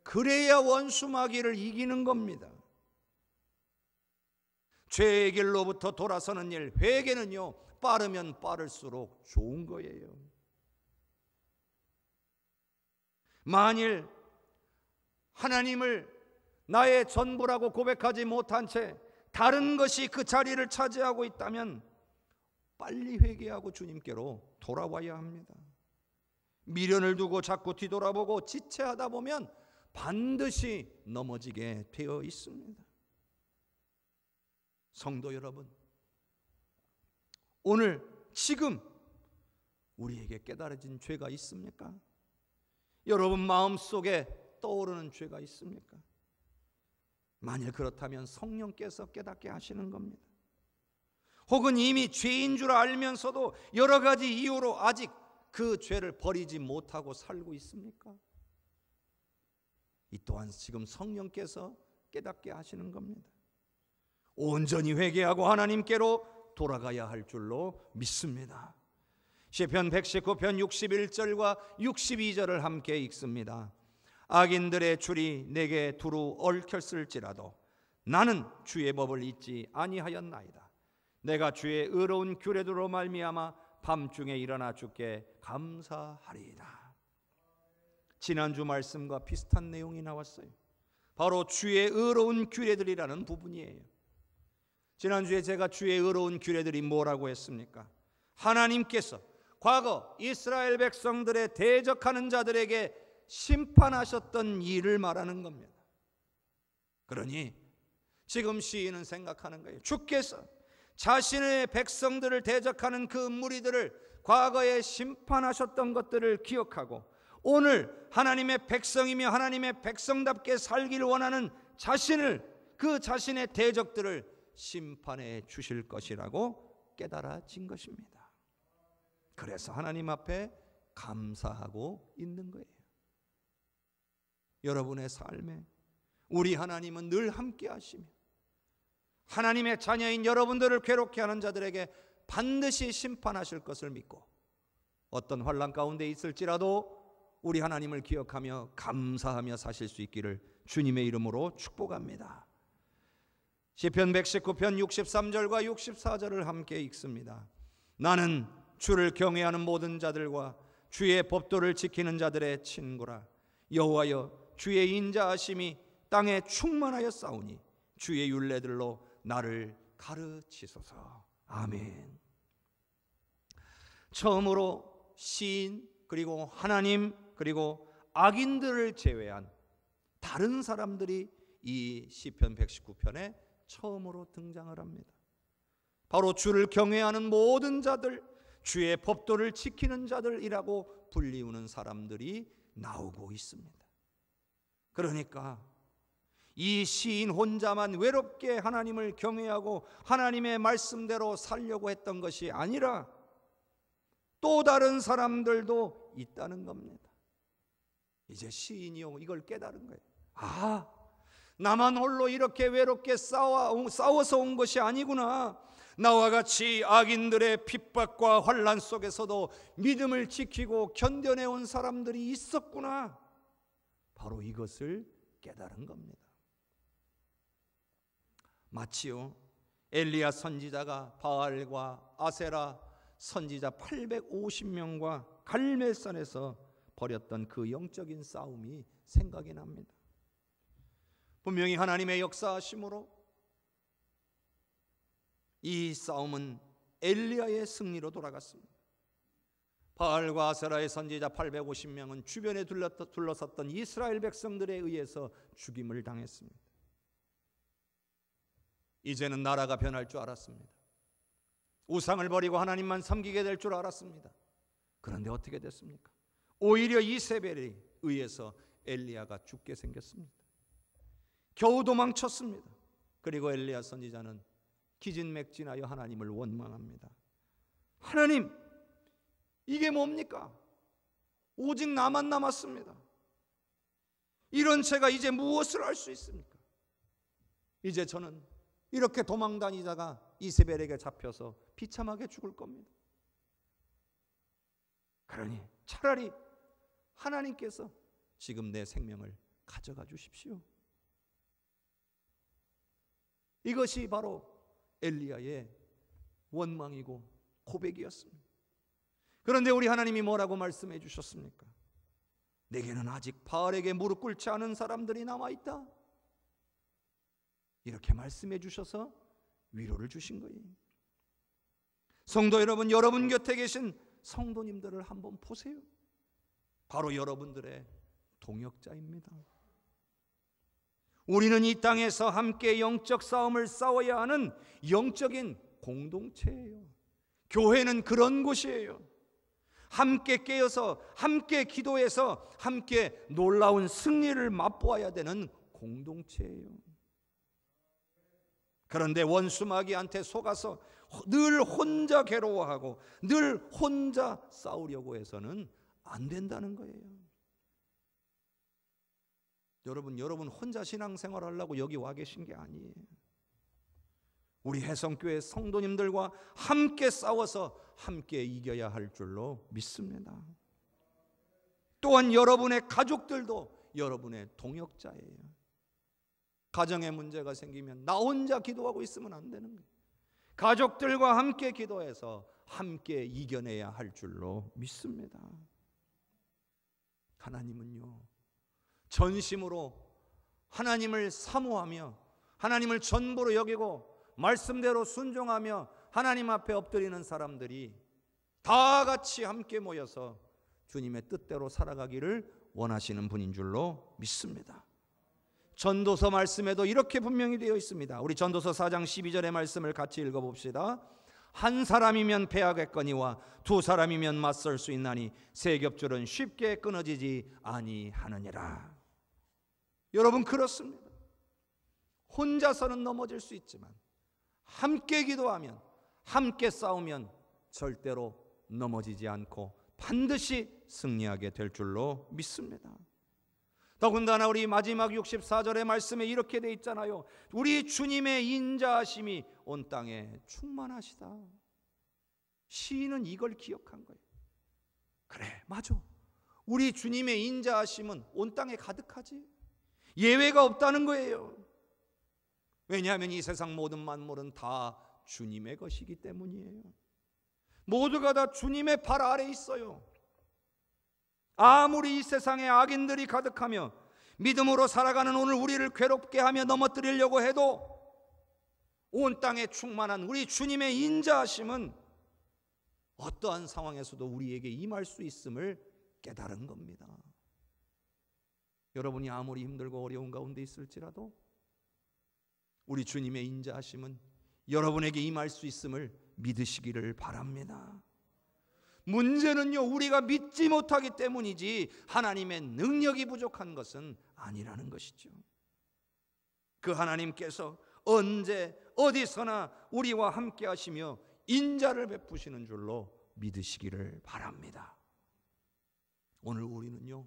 그래야 원수 마귀를 이기는 겁니다. 죄의 길로부터 돌아서는 일, 회개는요, 빠르면 빠를수록 좋은 거예요. 만일 하나님을 나의 전부라고 고백하지 못한 채 다른 것이 그 자리를 차지하고 있다면 빨리 회개하고 주님께로 돌아와야 합니다. 미련을 두고 자꾸 뒤돌아보고 지체하다 보면 반드시 넘어지게 되어 있습니다. 성도 여러분, 오늘 지금 우리에게 깨달아진 죄가 있습니까? 여러분 마음속에 떠오르는 죄가 있습니까? 만일 그렇다면 성령께서 깨닫게 하시는 겁니다. 혹은 이미 죄인 줄 알면서도 여러 가지 이유로 아직 그 죄를 버리지 못하고 살고 있습니까? 이 또한 지금 성령께서 깨닫게 하시는 겁니다. 온전히 회개하고 하나님께로 돌아가야 할 줄로 믿습니다. 시편 119편 61절과 62절을 함께 읽습니다. 악인들의 줄이 내게 두루 얽혔을지라도 나는 주의 법을 잊지 아니하였나이다. 내가 주의 의로운 규례대로 말미암아 밤중에 일어나 주께 감사하리이다. 지난주 말씀과 비슷한 내용이 나왔어요. 바로 주의 의로운 규례들이라는 부분이에요. 지난주에 제가 주의 의로운 규례들이 뭐라고 했습니까? 하나님께서 과거 이스라엘 백성들의 대적하는 자들에게 심판하셨던 일을 말하는 겁니다. 그러니 지금 시인은 생각하는 거예요. 주께서 자신의 백성들을 대적하는 그 무리들을 과거에 심판하셨던 것들을 기억하고 오늘 하나님의 백성이며 하나님의 백성답게 살기를 원하는 그 자신의 대적들을 심판해 주실 것이라고 깨달아진 것입니다. 그래서 하나님 앞에 감사하고 있는 거예요. 여러분의 삶에 우리 하나님은 늘 함께 하시며 하나님의 자녀인 여러분들을 괴롭게 하는 자들에게 반드시 심판하실 것을 믿고 어떤 환난 가운데 있을지라도 우리 하나님을 기억하며 감사하며 사실 수 있기를 주님의 이름으로 축복합니다. 시편 119편 63절과 64절을 함께 읽습니다. 나는 주를 경외하는 모든 자들과 주의 법도를 지키는 자들의 친구라. 여호와여, 주의 인자하심이 땅에 충만하여 싸우니 주의 율례들로 나를 가르치소서. 아멘. 처음으로 시인, 그리고 하나님, 그리고 악인들을 제외한 다른 사람들이 이 시편 119편에 처음으로 등장을 합니다. 바로 주를 경외하는 모든 자들, 주의 법도를 지키는 자들이라고 불리우는 사람들이 나오고 있습니다. 그러니까 이 시인 혼자만 외롭게 하나님을 경외하고 하나님의 말씀대로 살려고 했던 것이 아니라 또 다른 사람들도 있다는 겁니다. 이제 시인이요, 이걸 깨달은 거예요. 아, 나만 홀로 이렇게 외롭게 싸워서 온 것이 아니구나. 나와 같이 악인들의 핍박과 환난 속에서도 믿음을 지키고 견뎌내온 사람들이 있었구나. 바로 이것을 깨달은 겁니다. 마치요, 엘리야 선지자가 바알과 아세라 선지자 850명과 갈멜산에서 벌였던 그 영적인 싸움이 생각이 납니다. 분명히 하나님의 역사하심으로 이 싸움은 엘리야의 승리로 돌아갔습니다. 바알과 아세라의 선지자 850명은 주변에 둘러섰던 이스라엘 백성들에 의해서 죽임을 당했습니다. 이제는 나라가 변할 줄 알았습니다. 우상을 버리고 하나님만 섬기게 될 줄 알았습니다. 그런데 어떻게 됐습니까? 오히려 이세벨에 의해서 엘리야가 죽게 생겼습니다. 겨우 도망쳤습니다. 그리고 엘리야 선지자는 기진맥진하여 하나님을 원망합니다. 하나님, 이게 뭡니까? 오직 나만 남았습니다. 이런 제가 이제 무엇을 할 수 있습니까? 이제 저는 이렇게 도망다니다가 이세벨에게 잡혀서 비참하게 죽을 겁니다. 그러니 차라리 하나님께서 지금 내 생명을 가져가 주십시오. 이것이 바로 엘리야의 원망이고 고백이었습니다. 그런데 우리 하나님이 뭐라고 말씀해 주셨습니까? 내게는 아직 바알에게 무릎 꿇지 않은 사람들이 남아있다. 이렇게 말씀해 주셔서 위로를 주신 거예요. 성도 여러분, 여러분 곁에 계신 성도님들을 한번 보세요. 바로 여러분들의 동역자입니다. 우리는 이 땅에서 함께 영적 싸움을 싸워야 하는 영적인 공동체예요. 교회는 그런 곳이에요. 함께 깨어서 함께 기도해서 함께 놀라운 승리를 맛보아야 되는 공동체예요. 그런데 원수마귀한테 속아서 늘 혼자 괴로워하고 늘 혼자 싸우려고 해서는 안 된다는 거예요. 여러분 혼자 신앙생활 하려고 여기 와 계신 게 아니에요. 우리 해성교회 성도님들과 함께 싸워서 함께 이겨야 할 줄로 믿습니다. 또한 여러분의 가족들도 여러분의 동역자예요. 가정에 문제가 생기면 나 혼자 기도하고 있으면 안 되는 거예요. 가족들과 함께 기도해서 함께 이겨내야 할 줄로 믿습니다. 하나님은요, 전심으로 하나님을 사모하며 하나님을 전부로 여기고 말씀대로 순종하며 하나님 앞에 엎드리는 사람들이 다 같이 함께 모여서 주님의 뜻대로 살아가기를 원하시는 분인 줄로 믿습니다. 전도서 말씀에도 이렇게 분명히 되어 있습니다. 우리 전도서 4장 12절의 말씀을 같이 읽어봅시다. 한 사람이면 패하겠거니와 두 사람이면 맞설 수 있나니 세 겹줄은 쉽게 끊어지지 아니하느니라. 여러분, 그렇습니다. 혼자서는 넘어질 수 있지만 함께 기도하면 함께 싸우면 절대로 넘어지지 않고 반드시 승리하게 될 줄로 믿습니다. 더군다나 우리 마지막 64절의 말씀에 이렇게 돼 있잖아요. 우리 주님의 인자하심이 온 땅에 충만하시다. 시인은 이걸 기억한 거예요. 그래, 맞아. 우리 주님의 인자하심은 온 땅에 가득하지. 예외가 없다는 거예요. 왜냐하면 이 세상 모든 만물은 다 주님의 것이기 때문이에요. 모두가 다 주님의 발 아래 있어요. 아무리 이 세상에 악인들이 가득하며 믿음으로 살아가는 오늘 우리를 괴롭게 하며 넘어뜨리려고 해도 온 땅에 충만한 우리 주님의 인자하심은 어떠한 상황에서도 우리에게 임할 수 있음을 깨달은 겁니다. 여러분이 아무리 힘들고 어려운 가운데 있을지라도 우리 주님의 인자하심은 여러분에게 임할 수 있음을 믿으시기를 바랍니다. 문제는요, 우리가 믿지 못하기 때문이지 하나님의 능력이 부족한 것은 아니라는 것이죠. 그 하나님께서 언제 어디서나 우리와 함께 하시며 인자를 베푸시는 줄로 믿으시기를 바랍니다. 오늘 우리는요,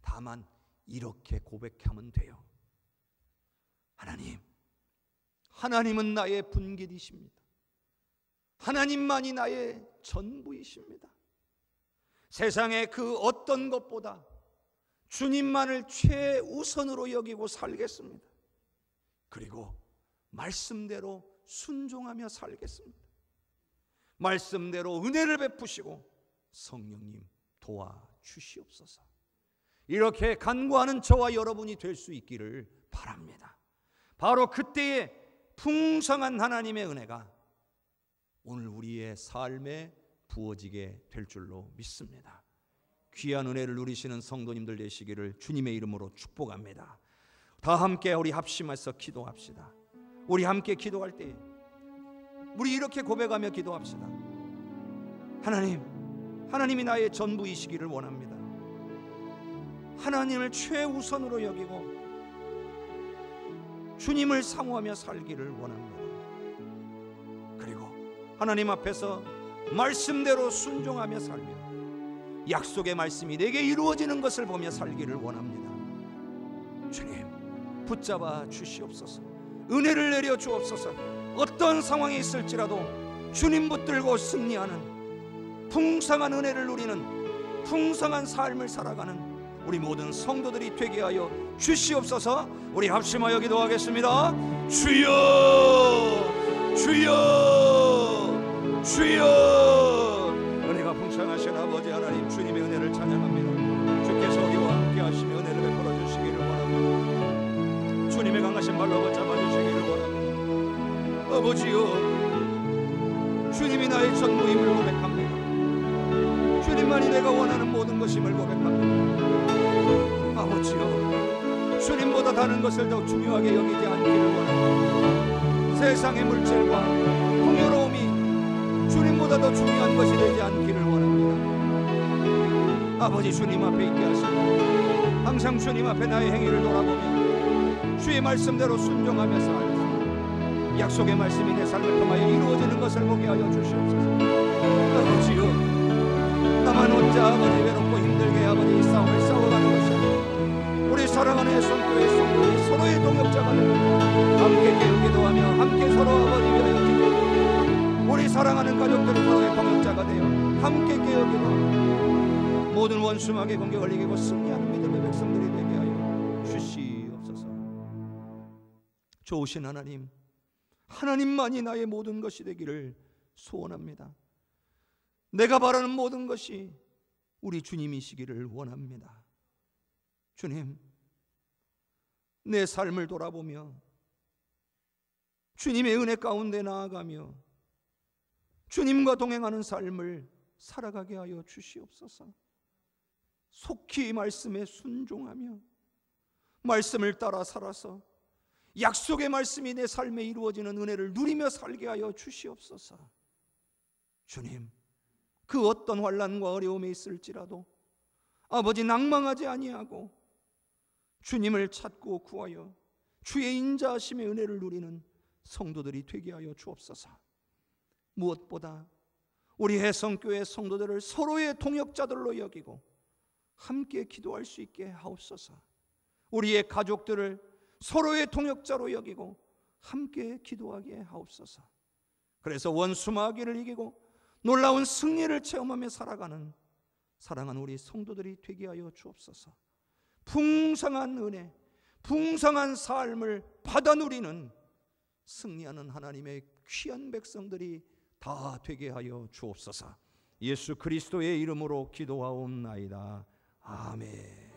다만 이렇게 고백하면 돼요. 하나님은 나의 분깃이십니다. 하나님만이 나의 전부이십니다. 세상의 그 어떤 것보다 주님만을 최우선으로 여기고 살겠습니다. 그리고 말씀대로 순종하며 살겠습니다. 말씀대로 은혜를 베푸시고 성령님 도와주시옵소서. 이렇게 간구하는 저와 여러분이 될 수 있기를 바랍니다. 바로 그때에 풍성한 하나님의 은혜가 오늘 우리의 삶에 부어지게 될 줄로 믿습니다. 귀한 은혜를 누리시는 성도님들 되시기를 주님의 이름으로 축복합니다. 다 함께 우리 합심해서 기도합시다. 우리 함께 기도할 때 우리 이렇게 고백하며 기도합시다. 하나님이 나의 전부이시기를 원합니다. 하나님을 최우선으로 여기고 주님을 사모하며 살기를 원합니다. 그리고 하나님 앞에서 말씀대로 순종하며 살며 약속의 말씀이 내게 이루어지는 것을 보며 살기를 원합니다. 주님 붙잡아 주시옵소서. 은혜를 내려 주옵소서. 어떤 상황이 있을지라도 주님 붙들고 승리하는 풍성한 은혜를 누리는 풍성한 삶을 살아가는 우리 모든 성도들이 되게 하여 주시옵소서. 우리 합심하여 기도하겠습니다. 주여 주여 주여. 은혜가 풍성하신 아버지 하나님, 주님의 은혜를 찬양합니다. 주께서 우리와 함께 하시며 은혜를 베풀어 주시기를 원합니다. 주님의 강하신 발로 붙잡아 주시기를 원합니다. 아버지여, 주님이 나의 전부임을 고백합니다. 주님만이 내가 원하는 모든 것임을 고백합니다. 아버지여, 주님보다 다른 것을 더 중요하게 여기지 않기를 원합니다. 세상의 물질과 풍요로움이 주님보다 더 중요한 것이 되지 않기를 원합니다. 아버지, 주님 앞에 있게 하시고 항상 주님 앞에 나의 행위를 돌아보며 주의 말씀대로 순종하며 살고 약속의 말씀이 내 삶을 통하여 이루어지는 것을 보게 하여 주시옵소서. 아버지여, 나만 혼자 아버지 외롭고 힘들게 아버지 이 싸움을 싸워가는 것이 아니라 우리 사랑하는 성도의 성도들이 서로의 동역자가 되고 함께 깨우기도 하며 함께 서로 아버지 위하여 기도하고 우리 사랑하는 가족들이 서로의 동역자가 되어 함께 깨우기도 하고 모든 원수마귀의 공격을 이기고 승리하는 믿음의 백성들이 되게 하여 주시옵소서. 좋으신 하나님만이 나의 모든 것이 되기를 소원합니다. 내가 바라는 모든 것이 우리 주님이시기를 원합니다. 주님, 내 삶을 돌아보며 주님의 은혜 가운데 나아가며 주님과 동행하는 삶을 살아가게 하여 주시옵소서. 속히 말씀에 순종하며 말씀을 따라 살아서 약속의 말씀이 내 삶에 이루어지는 은혜를 누리며 살게 하여 주시옵소서. 주님, 그 어떤 환난과 어려움에 있을지라도 아버지 낭망하지 아니하고 주님을 찾고 구하여 주의 인자하심의 은혜를 누리는 성도들이 되게 하여 주옵소서. 무엇보다 우리 해성교회 성도들을 서로의 동역자들로 여기고 함께 기도할 수 있게 하옵소서. 우리의 가족들을 서로의 동역자로 여기고 함께 기도하게 하옵소서. 그래서 원수 마귀를 이기고 놀라운 승리를 체험하며 살아가는 사랑하는 우리 성도들이 되게 하여 주옵소서. 풍성한 은혜, 풍성한 삶을 받아 누리는 승리하는 하나님의 귀한 백성들이 다 되게 하여 주옵소서. 예수 그리스도의 이름으로 기도하옵나이다. 아멘.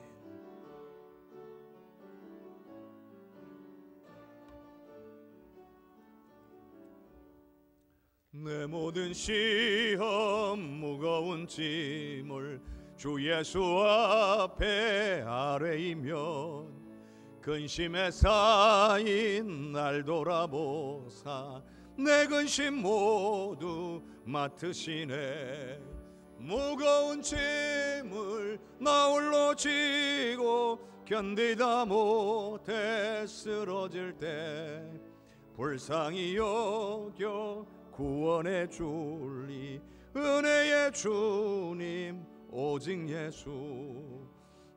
내 모든 시험 무거운 짐을 주 예수 앞에 아뢰이면 근심에 쌓인 날 돌아보사 내 근심 모두 맡으시네. 무거운 짐을 나 홀로 지고 견디다 못해 쓰러질 때 불쌍히 여겨 구원해 줄리 은혜의 주님 오직 예수.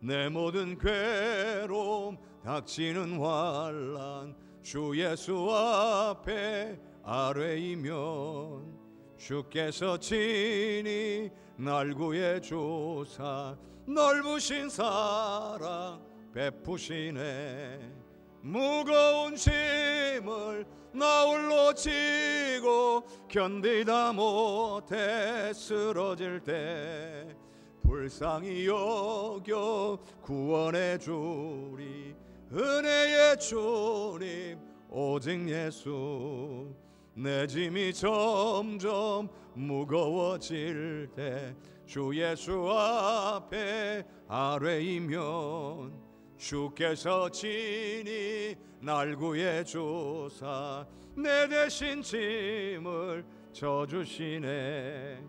내 모든 괴로움 닥치는 환난 주 예수 앞에 아뢰이면 주께서 친히 날 구해 주사 넓으신 사랑 베푸시네. 무거운 짐을 나 홀로 지고 견디다 못해 쓰러질 때 불쌍히 여겨 구원해 주리 은혜의 주님 오직 예수. 내 짐이 점점 무거워질 때 주 예수 앞에 아뢰이면 주께서 친히 날 구해 주사 내 대신 짐을 져주시네.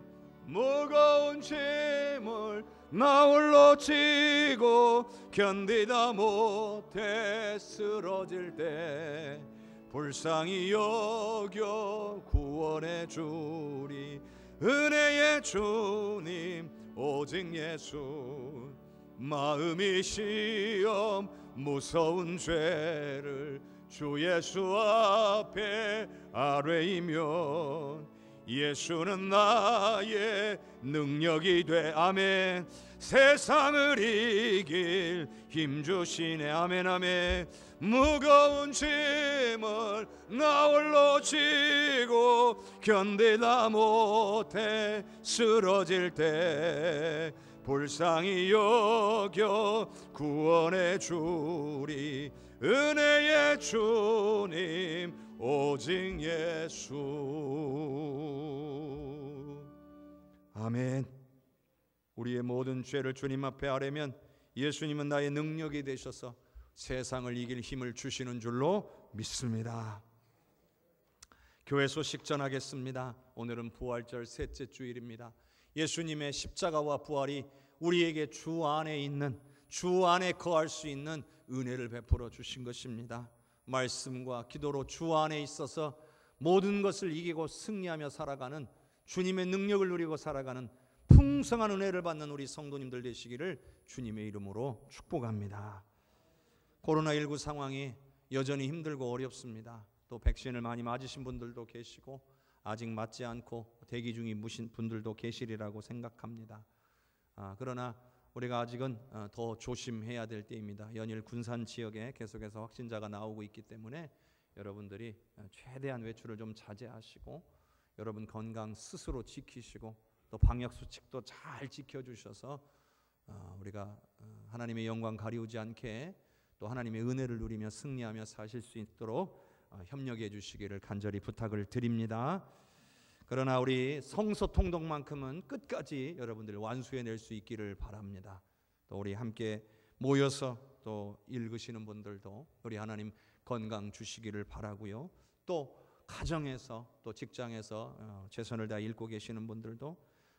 무거운 짐을 나 홀로 지고 견디다 못해 쓰러질 때 불쌍히 여겨 구원해 주리 은혜의 주님 오직 예수. 마음이 시험 무서운 죄를 주 예수 앞에 아뢰이면 예수는 나의 능력이 돼. 아멘. 세상을 이길 힘 주시네. 아멘 아멘. 무거운 짐을 나 홀로 지고 견디다 못해 쓰러질 때 불쌍히 여겨 구원해 주리 은혜의 주님 오직 예수. 아멘. 우리의 모든 죄를 주님 앞에 아뢰면 예수님은 나의 능력이 되셔서 세상을 이길 힘을 주시는 줄로 믿습니다. 교회 소식 전하겠습니다. 오늘은 부활절 셋째 주일입니다. 예수님의 십자가와 부활이 우리에게 주 안에 있는, 주 안에 거할 수 있는 은혜를 베풀어 주신 것입니다. 말씀과 기도로 주 안에 있어서 모든 것을 이기고 승리하며 살아가는, 주님의 능력을 누리고 살아가는 풍성한 은혜를 받는 우리 성도님들 되시기를 주님의 이름으로 축복합니다. 코로나19 상황이 여전히 힘들고 어렵습니다. 또 백신을 많이 맞으신 분들도 계시고 아직 맞지 않고 대기 중인 분들도 계시리라고 생각합니다. 그러나 우리가 아직은 더 조심해야 될 때입니다. 연일 군산 지역에 계속해서 확진자가 나오고 있기 때문에 여러분들이 최대한 외출을 좀 자제하시고 여러분 건강 스스로 지키시고 또 방역수칙도 잘 지켜주셔서 우리가 하나님의 영광 가리우지 않게 또 하나님의 은혜를 누리며 승리하며 사실 수 있도록 협력해 주시기를 간절히 부탁을 드립니다. 그러나 우리 성서 통독만큼은 끝까지 여러분들 완수해낼 수 있기를 바랍니다. 또 우리 함께 모여서 또 읽으시는 분들도 우리 하나님 건강 주시기를 바라고요. 또 가정에서 또 직장에서 최선을 다해 읽고 계시는 분들도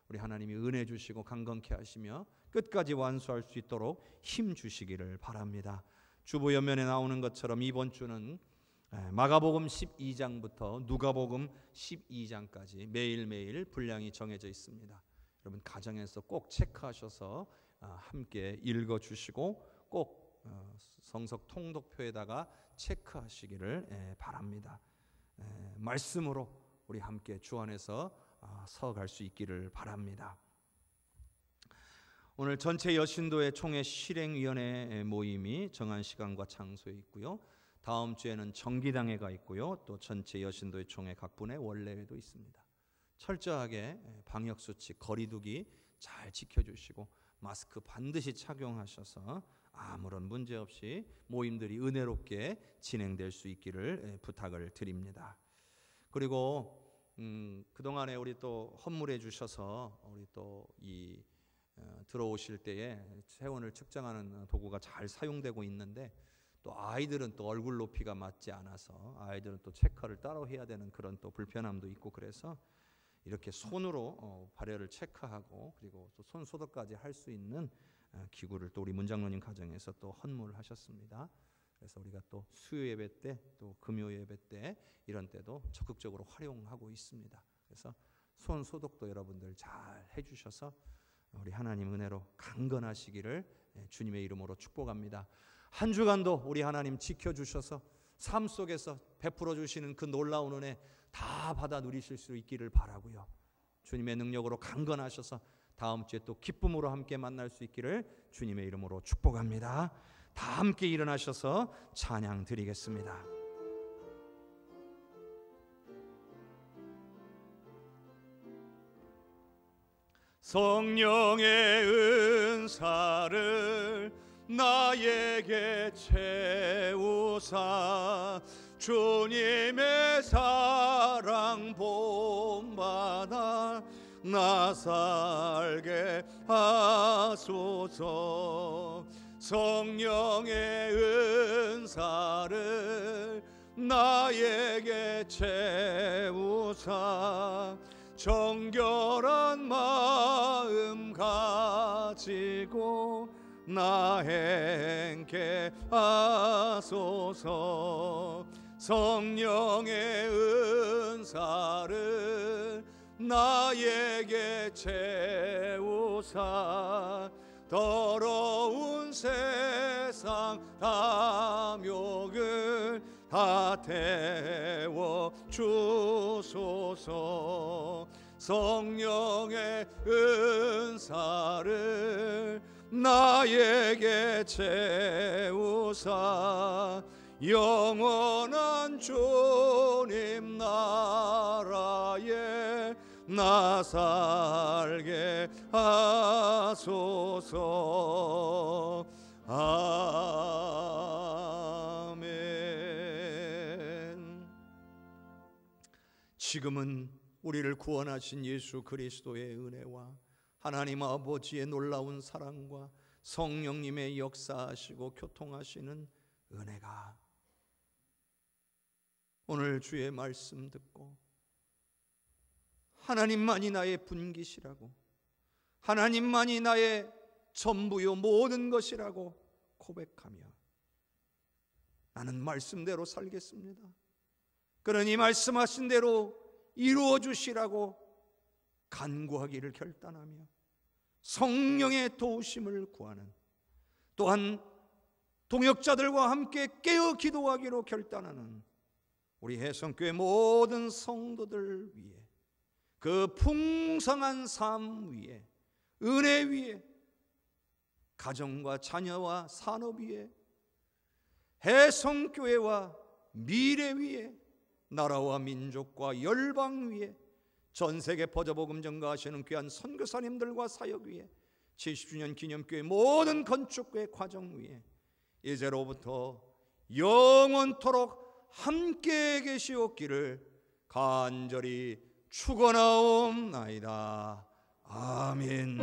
우리 하나님이 은혜 주시고 강건케 하시며 끝까지 완수할 수 있도록 힘 주시기를 바랍니다. 주보 옆면에 나오는 것처럼 이번 주는 마가복음 12장부터 누가복음 12장까지 매일매일 분량이 정해져 있습니다. 여러분 가정에서 꼭 체크하셔서 함께 읽어주시고 꼭 성석 통독표에다가 체크하시기를 바랍니다. 말씀으로 우리 함께 주 안에서 서갈 수 있기를 바랍니다. 오늘 전체 여신도의 총회 실행위원회 모임이 정한 시간과 장소에 있고요. 다음 주에는 정기당회가 있고요. 또 전체 여신도의 총회 각 분의 원래회도 있습니다. 철저하게 방역수칙 거리두기 잘 지켜주시고 마스크 반드시 착용하셔서 아무런 문제 없이 모임들이 은혜롭게 진행될 수 있기를 부탁을 드립니다. 그리고 그동안에 우리 또 헌물해 주셔서 우리 또 이 들어오실 때에 체온을 측정하는 도구가 잘 사용되고 있는데 또 아이들은 또 얼굴 높이가 맞지 않아서 아이들은 또 체크를 따로 해야 되는 그런 또 불편함도 있고 그래서 이렇게 손으로 발열을 체크하고 그리고 또 손 소독까지 할 수 있는 기구를 또 우리 문장로님 가정에서 또 헌물하셨습니다. 그래서 우리가 또 수요 예배 때 또 금요 예배 때 이런 때도 적극적으로 활용하고 있습니다. 그래서 손 소독도 여러분들 잘 해주셔서 우리 하나님 은혜로 강건하시기를 주님의 이름으로 축복합니다. 한 주간도 우리 하나님 지켜주셔서 삶 속에서 베풀어 주시는 그 놀라운 은혜 다 받아 누리실 수 있기를 바라고요. 주님의 능력으로 강건하셔서 다음 주에 또 기쁨으로 함께 만날 수 있기를 주님의 이름으로 축복합니다. 다 함께 일어나셔서 찬양 드리겠습니다. 성령의 은사를 나에게 채우사 주님의 사랑 본받아 나 살게 하소서. 성령의 은사를 나에게 채우사 정결한 마음 가지고 나 행케 하소서. 성령의 은사를 나에게 채우사 더러운 세상 탐욕을 다 태워 주소서. 성령의 은사를 나에게 채우사 영원한 주님 나라에 나 살게 하소서. 아멘. 지금은 우리를 구원하신 예수 그리스도의 은혜와 하나님 아버지의 놀라운 사랑과 성령님의 역사하시고 교통하시는 은혜가 오늘 주의 말씀 듣고 하나님만이 나의 분깃이라고 하나님만이 나의 전부요 모든 것이라고 고백하며 나는 말씀대로 살겠습니다. 그러니 말씀하신 대로 이루어 주시라고 간구하기를 결단하며 성령의 도우심을 구하는 또한 동역자들과 함께 깨어 기도하기로 결단하는 우리 해성교회 모든 성도들 위해 그 풍성한 삶 위에 은혜 위에 가정과 자녀와 산업 위에 해성교회와 미래 위에 나라와 민족과 열방 위에 전세계 퍼져복음 전가하시는 귀한 선교사님들과 사역 위에 70주년 기념교회 모든 건축교회 과정 위에 이제로부터 영원토록 함께 계시옵기를 간절히 축원하옵나이다. 아멘.